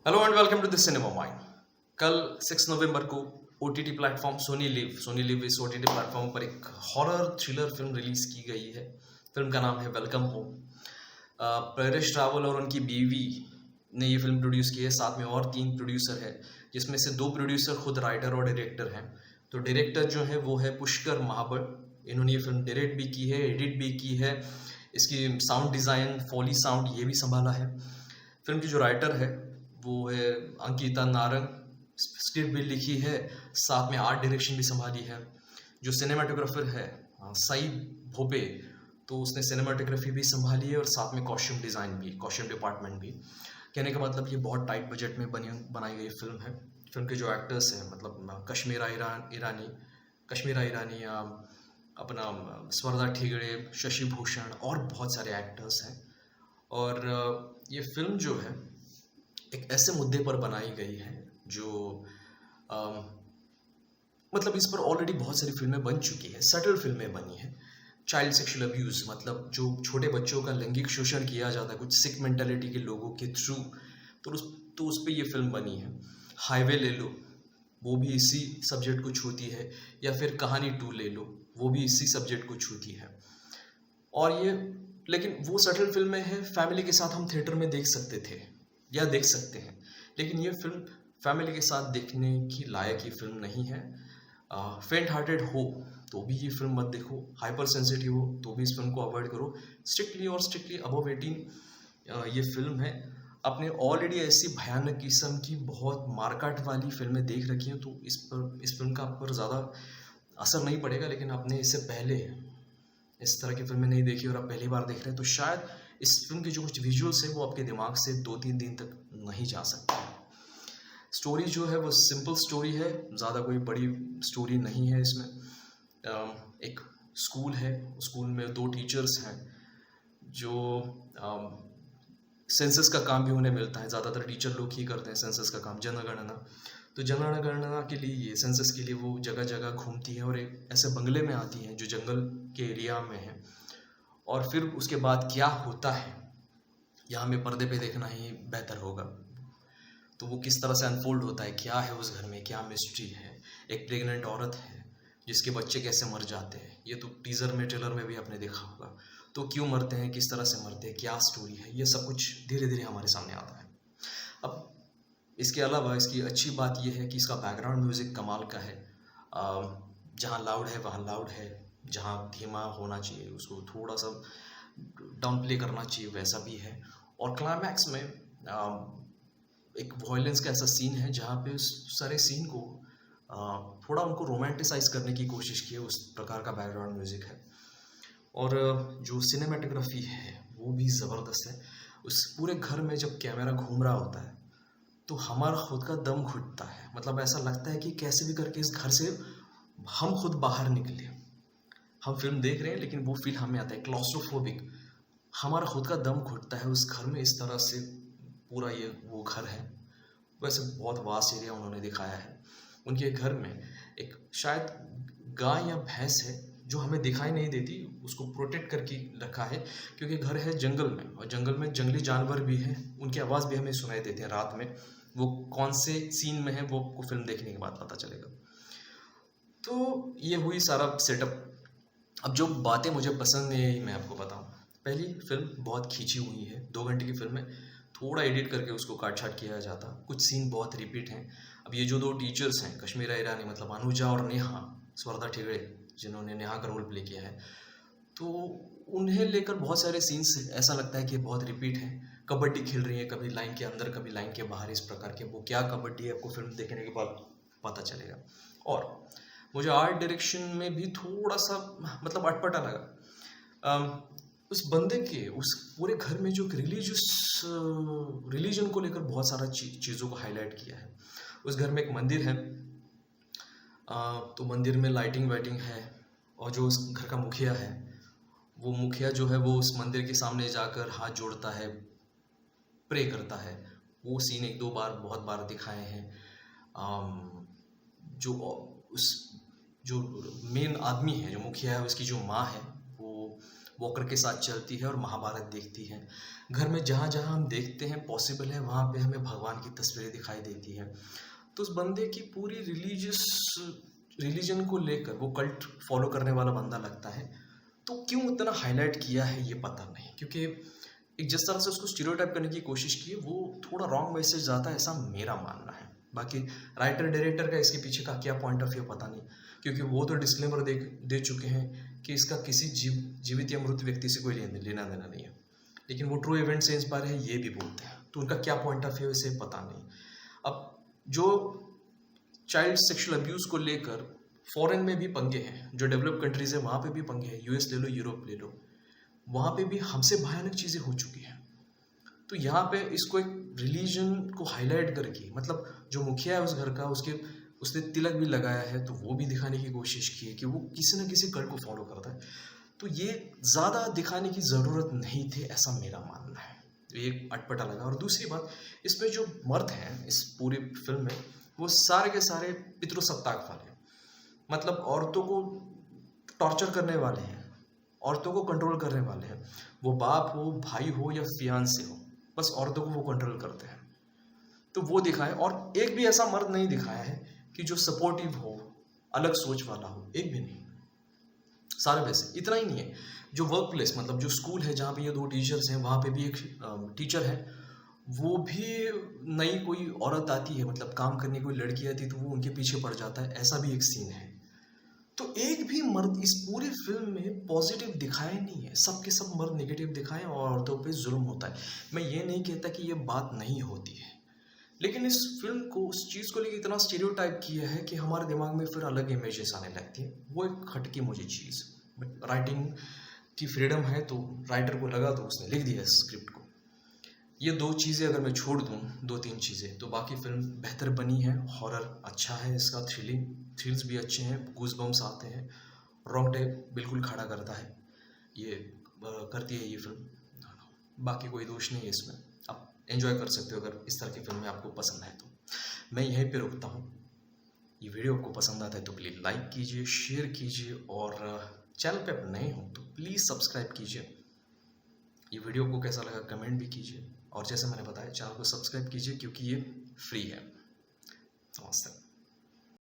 Hello and welcome to the cinema mind. कल 6 नवंबर को ओटीटी प्लेटफॉर्म सोनी लिव इस ओटीटी प्लेटफॉर्म पर एक हॉरर थ्रिलर फिल्म रिलीज की गई है। फिल्म का नाम है वेलकम होम। परेश रावल और उनकी बीवी ने ये फिल्म प्रोड्यूस की है। साथ में और 3 प्रोड्यूसर है, जिसमें से 2 प्रोड्यूसर खुद राइटर और डायरेक्टर हैं। तो डायरेक्टर जो है वो है पुष्कर महाबल। इन्होंने ये फिल्म डायरेक्ट भी की है, एडिट भी की है। इसकी साउंड डिज़ाइन, फॉली साउंड ये भी संभाला है। फिल्म की जो राइटर है वो है अंकिता नारंग। स्क्रिप्ट भी लिखी है, साथ में आर्ट डायरेक्शन भी संभाली है। जो सिनेमाटोग्राफर है सईद भोपे, तो उसने सिनेमाटोग्राफी भी संभाली है और साथ में कॉस्ट्यूम डिज़ाइन भी, कॉस्ट्यूम डिपार्टमेंट भी। कहने का मतलब ये बहुत टाइट बजट में बनाई गई फिल्म है। फिल्म के जो एक्टर्स हैं मतलब कश्मीरा ईरानी या अपना स्वर्दा ठिगड़े, शशि भूषण और बहुत सारे एक्टर्स हैं। और ये फिल्म जो है एक ऐसे मुद्दे पर बनाई गई है जो मतलब इस पर ऑलरेडी बहुत सारी फिल्में बन चुकी है, सटल फिल्में बनी हैं। चाइल्ड सेक्सुअल अब्यूज़, मतलब जो छोटे बच्चों का लैंगिक शोषण किया जाता है कुछ सिक मेंटालिटी के लोगों के थ्रू, तो उस पर ये फिल्म बनी है। हाईवे ले लो, वो भी इसी सब्जेक्ट को छूती है। या फिर कहानी 2 ले लो, वो भी इसी सब्जेक्ट को छूती है। और ये लेकिन वो सटल फिल्में हैं, फैमिली के साथ हम थिएटर में देख सकते थे या देख सकते हैं। लेकिन ये फिल्म फैमिली के साथ देखने की लायक ये फिल्म नहीं है। फेंट हार्टेड हो तो भी ये फिल्म मत देखो, हाइपर सेंसिटिव हो तो भी इस फिल्म को अवॉइड करो। स्ट्रिक्टली अबव 18 ये फिल्म है। आपने ऑलरेडी ऐसी भयानक किस्म की बहुत मारकाट वाली फिल्में देख रखी हैं, तो इस फिल्म का आप पर ज़्यादा असर नहीं पड़ेगा। लेकिन आपने इससे पहले इस तरह की फिल्में नहीं देखी और आप पहली बार देख रहे हैं, तो शायद इस फिल्म के जो कुछ विजुअल्स है वो आपके दिमाग से 2-3 दिन तक नहीं जा सकते। स्टोरी जो है वो सिंपल स्टोरी है, ज़्यादा कोई बड़ी स्टोरी नहीं है इसमें। एक स्कूल है, स्कूल में 2 टीचर्स हैं जो सेंसस का काम भी उन्हें मिलता है। ज़्यादातर टीचर लोग ही करते हैं सेंसस का काम, जनगणना। तो जनगणना के लिए, ये सेंसस के लिए वो जगह जगह घूमती है और एक ऐसे बंगले में आती है जो जंगल के एरिया में है। और फिर उसके बाद क्या होता है यह हमें पर्दे पे देखना ही बेहतर होगा। तो वो किस तरह से अनफोल्ड होता है, क्या है उस घर में, क्या मिस्ट्री है। एक प्रेग्नेंट औरत है जिसके बच्चे कैसे मर जाते हैं, ये तो टीज़र में, ट्रेलर में भी आपने देखा होगा। तो क्यों मरते हैं, किस तरह से मरते हैं, क्या स्टोरी है, ये सब कुछ धीरे धीरे हमारे सामने आता है। अब इसके अलावा इसकी अच्छी बात यह है कि इसका बैकग्राउंड म्यूज़िक कमाल का है। जहाँ लाउड है वहाँ लाउड है, जहाँ धीमा होना चाहिए उसको थोड़ा सा डाउन प्ले करना चाहिए वैसा भी है। और क्लाइमैक्स में एक वॉयलेंस का ऐसा सीन है जहाँ पे उस सारे सीन को थोड़ा उनको रोमांटिसाइज करने की कोशिश की है, उस प्रकार का बैकग्राउंड म्यूज़िक है। और जो सिनेमाटोग्राफी है वो भी ज़बरदस्त है। उस पूरे घर में जब कैमरा घूम रहा होता है तो हमारा खुद का दम घुटता है। मतलब ऐसा लगता है कि कैसे भी करके इस घर से हम खुद बाहर निकले। हम फिल्म देख रहे हैं लेकिन वो फील हमें आता है क्लॉस्ट्रोफोबिक। हमारा खुद का दम घुटता है उस घर में। इस तरह से पूरा ये वो घर है। वैसे बहुत वास्ट एरिया उन्होंने दिखाया है। उनके घर में एक शायद गाय या भैंस है जो हमें दिखाई नहीं देती, उसको प्रोटेक्ट करके रखा है क्योंकि घर है जंगल में और जंगल में जंगली जानवर भी हैं, उनकी आवाज़ भी हमें सुनाई देती है रात में। वो कौन से सीन में है वो आपको फिल्म देखने के बाद पता चलेगा। तो ये हुई सारा सेटअप। अब जो बातें मुझे पसंद नहीं आई मैं आपको बताऊं। पहली, फिल्म बहुत खींची हुई है, 2 घंटे की फिल्म है। थोड़ा एडिट करके उसको काट छाट किया जाता, कुछ सीन बहुत रिपीट हैं। अब ये जो 2 टीचर्स हैं, कश्मीरा ईरानी मतलब अनुजा और नेहा, स्वर्दा ठिगड़े जिन्होंने नेहा का रोल प्ले किया है, तो उन्हें लेकर बहुत सारे सीन्स ऐसा लगता है कि बहुत रिपीट हैं। कबड्डी खेल रही है, कभी लाइन के अंदर कभी लाइन के बाहर, इस प्रकार के। वो क्या कबड्डी है आपको फिल्म देखने के बाद पता चलेगा। और मुझे आर्ट डायरेक्शन में भी थोड़ा सा मतलब अटपटा लगा। उस बंदे के उस पूरे घर में जो रिलीजन को लेकर बहुत सारा चीज़ों को हाईलाइट किया है। उस घर में एक मंदिर है, तो मंदिर में लाइटिंग वाइटिंग है। और जो उस घर का मुखिया है, वो मुखिया जो है वो उस मंदिर के सामने जाकर हाथ जोड़ता है, प्रे करता है। वो सीन 1-2 बार बहुत बार दिखाए हैं। जो उस जो मेन आदमी है, जो मुखिया है, उसकी जो माँ है, वो वॉकर के साथ चलती है और महाभारत देखती है। घर में जहाँ जहाँ हम देखते हैं पॉसिबल है वहाँ पे हमें भगवान की तस्वीरें दिखाई देती है। तो उस बंदे की पूरी रिलीजन को लेकर वो कल्ट फॉलो करने वाला बंदा लगता है। तो क्यों इतना हाईलाइट किया है ये पता नहीं, क्योंकि एक जिस तरह से उसको स्टीरियोटाइप करने की कोशिश की है वो थोड़ा रॉन्ग मैसेज जाता है, ऐसा मेरा मानना है। बाकी राइटर डायरेक्टर का इसके पीछे का क्या पॉइंट ऑफ व्यू पता नहीं, क्योंकि वो तो डिस्क्लेमर दे चुके हैं कि इसका किसी जीवित या मृत व्यक्ति से कोई लेना देना नहीं है, लेकिन वो ट्रू इवेंट से इंस्पायर है ये भी बोलते हैं। तो उनका क्या पॉइंट ऑफ व्यू इसे पता नहीं। अब जो चाइल्ड सेक्सुअल अब्यूज़ को लेकर फॉरेन में भी पंगे हैं, जो डेवलप कंट्रीज़ है वहाँ पे भी पंगे हैं, यूएस ले लो, यूरोप ले लो, वहाँ पे भी हमसे भयानक चीज़ें हो चुकी हैं। तो यहाँ पे इसको एक रिलीजन को हाईलाइट करके, मतलब जो मुखिया है उस घर का, उसने तिलक भी लगाया है, तो वो भी दिखाने की कोशिश की है कि वो किसी न किसी कल्ट को फॉलो करता है। तो ये ज़्यादा दिखाने की ज़रूरत नहीं थी, ऐसा मेरा मानना है। तो ये अटपटा लगा। और दूसरी बात, इसमें जो मर्द हैं इस पूरी फिल्म में वो सारे के सारे पितृसत्ताक वाले, मतलब औरतों को टॉर्चर करने वाले हैं, औरतों को कंट्रोल करने वाले हैं। वो बाप हो, भाई हो या फियांसे हो, बस औरतों को वो कंट्रोल करते हैं। तो वो दिखाया, और एक भी ऐसा मर्द नहीं दिखाया है कि जो सपोर्टिव हो, अलग सोच वाला हो, एक भी नहीं। सारे वैसे। इतना ही नहीं है, जो वर्क प्लेस, मतलब जो स्कूल है जहाँ पे ये दो टीचर्स हैं, वहाँ पे भी एक टीचर है, वो भी नई कोई औरत आती है, मतलब काम करने कोई लड़की आती है तो वो उनके पीछे पड़ जाता है, ऐसा भी एक सीन है। तो एक भी मर्द इस पूरी फिल्म में पॉजिटिव दिखाया नहीं है, सब के सब मर्द नेगेटिव दिखाए और औरतों पे जुल्म होता है। मैं ये नहीं कहता कि ये बात नहीं होती है, लेकिन इस फिल्म को, उस चीज़ को लेकर इतना स्टीरियोटाइप किया है कि हमारे दिमाग में फिर अलग इमेजेस आने लगती हैं। वो एक खटकी मुझे चीज़। बट राइटिंग की फ्रीडम है, तो राइटर को लगा तो उसने लिख दिया स्क्रिप्ट को। ये दो चीज़ें अगर मैं छोड़ दूँ, 2-3 चीज़ें, तो बाकी फिल्म बेहतर बनी है। हॉरर अच्छा है इसका, थ्रिल्स भी अच्छे हैं, गूज़बम्स आते हैं, रोंगटे बिल्कुल खड़ा करता है ये, करती है ये फिल्म। बाकी कोई दोष नहीं है इसमें, आप एंजॉय कर सकते हो अगर इस तरह की फिल्में आपको पसंद आए तो। मैं यहीं पे रुकता हूँ। ये वीडियो आपको पसंद आता है तो प्लीज़ लाइक कीजिए, शेयर कीजिए, और चैनल पे आप नए हो तो प्लीज़ सब्सक्राइब कीजिए। ये वीडियो को कैसा लगा कमेंट भी कीजिए, और जैसे मैंने बताया चैनल को सब्सक्राइब कीजिए क्योंकि ये फ्री है। नमस्ते।